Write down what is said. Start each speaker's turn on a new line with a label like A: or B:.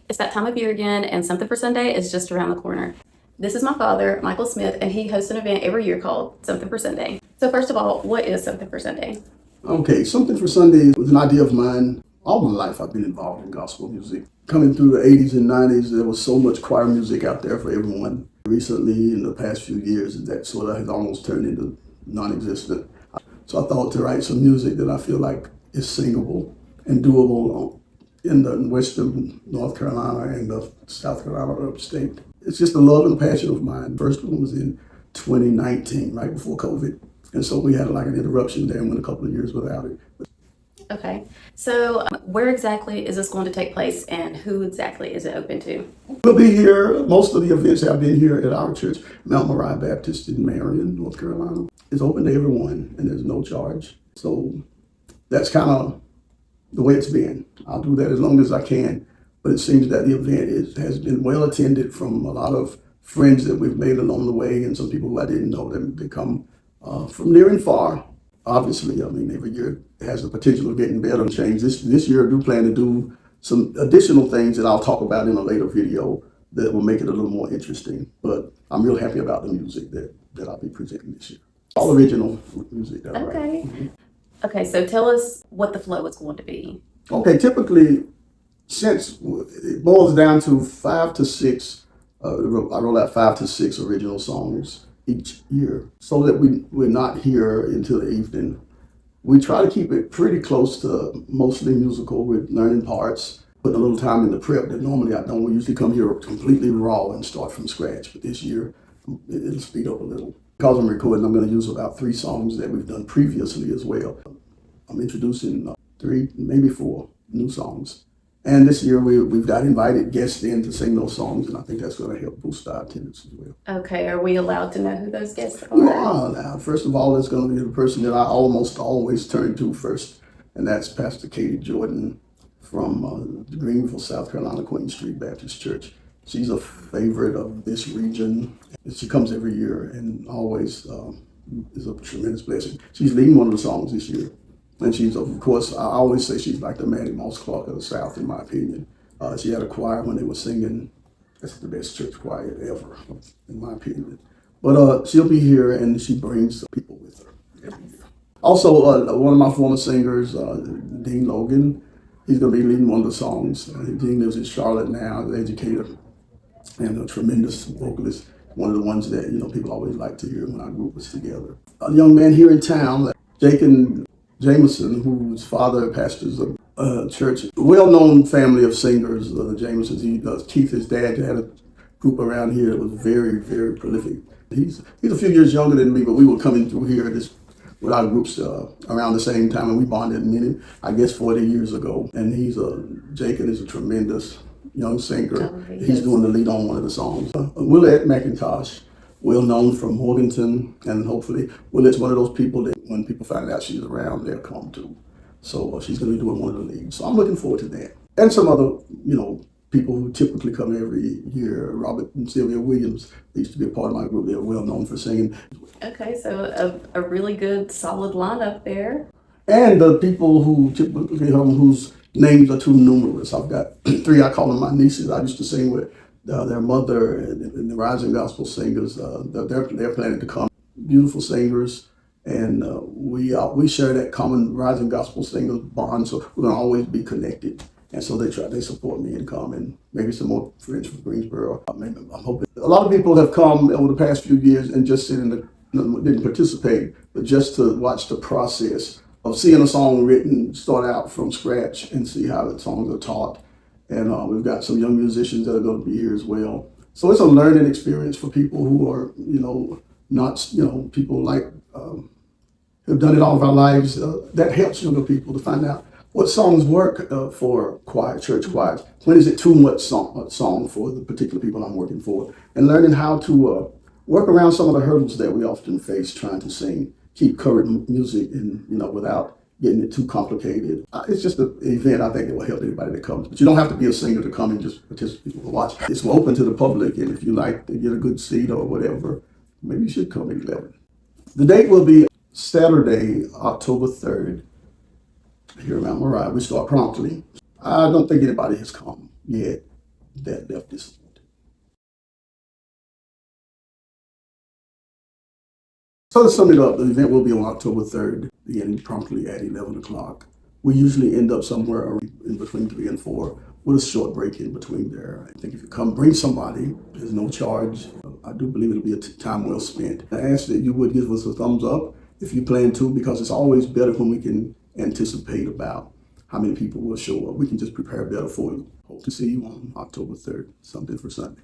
A: It's that time of year again, and Something for Sunday is just around the corner. This is my father, Michael Smith, and he hosts an event every year called Something for Sunday. So first of all, what is Something for Sunday?
B: Okay, Something for Sunday was an idea of mine. All my life I've been involved in gospel music. Coming through the 80s and 90s, there was so much choir music out there for everyone. Recently, in the past few years, that sort of has almost turned into non-existent. So I thought to write some music that I feel like is singable and doable in the western North Carolina and the South Carolina upstate. It's just a love and passion of mine. First one was in 2019, right before COVID. And so we had like an interruption there and went a couple of years without it.
A: Okay, so where exactly is this going to take place, and who exactly is it open to?
B: We'll be here. Most of the events have been here at our church, Mount Moriah Baptist in Marion, North Carolina. It's open to everyone and there's no charge. So that's kind of the way it's been. I'll do that as long as I can. But it seems that the event has been well attended from a lot of friends that we've made along the way, and some people who I didn't know that they come from near and far. Obviously, I mean, every year has the potential of getting better and change. This year I do plan to do some additional things that I'll talk about in a later video that will make it a little more interesting. But I'm real happy about the music that I'll be presenting this year. All original music that I write.
A: Okay. Okay, so tell us what the flow is going to be.
B: Okay, typically, since it boils down to 5 to 6, I roll out 5 to 6 original songs each year so that we're not here until the evening. We try to keep it pretty close to mostly musical with learning parts, putting a little time in the prep that normally I don't. We usually come here completely raw and start from scratch, but this year it'll speed up a little. Because I'm recording, I'm going to use about 3 songs that we've done previously as well. I'm introducing 3, maybe 4 new songs. And this year we've got invited guests in to sing those songs, and I think that's going to help boost our attendance as well.
A: Okay, are we allowed to know who those guests are?
B: We are now. First of all, it's going to be the person that I almost always turn to first, and that's Pastor Katie Jordan from Greenville, South Carolina, Queen Street Baptist Church. She's a favorite of this region. She comes every year and always is a tremendous blessing. She's leading one of the songs this year. And she's, of course, I always say she's like the Maddie Moss Clark of the South, in my opinion. She had a choir when they were singing. That's the best church choir ever, in my opinion. But she'll be here, and she brings people with her every year. Also, one of my former singers, Dean Logan, he's going to be leading one of the songs. Dean lives in Charlotte now, an educator and a tremendous vocalist. One of the ones that, people always like to hear when our group was together. A young man here in town, Jacob Jameson, whose father pastors a church, a well-known family of singers, the Jamesons. Keith, his dad, had a group around here that was very, very prolific. He's a few years younger than me, but we were coming through here with our groups around the same time, and we bonded 40 years ago. And Jacob is a tremendous young singer. He's doing the lead on one of the songs. Willette McIntosh, well known from Morganton, and hopefully Willette's one of those people that when people find out she's around, they'll come to. So she's going to be doing one of the leads. So I'm looking forward to that. And some other, people who typically come every year. Robert and Sylvia Williams, they used to be a part of my group. They're well known for singing.
A: Okay, so a really good, solid lineup there.
B: And the people who typically come, whose names are too numerous. I've got 3, I call them my nieces. I used to sing with their mother and the Rising Gospel Singers. They're planning to come. Beautiful singers. And we share that common Rising Gospel Singers bond, so we're going to always be connected. And so they support me and come, and maybe some more friends from Greensboro. I'm hoping. A lot of people have come over the past few years and just didn't participate, but just to watch the process of seeing a song written, start out from scratch and see how the songs are taught. And we've got some young musicians that are going to be here as well. So it's a learning experience for people who are, not, people like who've done it all of our lives. That helps younger people to find out what songs work for church choirs. When is it too much song for the particular people I'm working for? And learning how to work around some of the hurdles that we often face trying to sing, keep current music and, without getting it too complicated. It's just an event I think that will help anybody that comes. But you don't have to be a singer to come and just participate or watch. It's open to the public, and if you like to get a good seat or whatever, maybe you should come at 11. The date will be Saturday, October 3rd, here at Mount Moriah. We start promptly. I don't think anybody has come yet. that left this. So to sum it up, the event will be on October 3rd, beginning promptly at 11 o'clock. We usually end up somewhere in between 3 and 4 with a short break in between there. I think if you come, bring somebody. There's no charge. I do believe it'll be a time well spent. I ask that you would give us a thumbs up if you plan to, because it's always better when we can anticipate about how many people will show up. We can just prepare better for you. Hope to see you on October 3rd, Something for Sunday.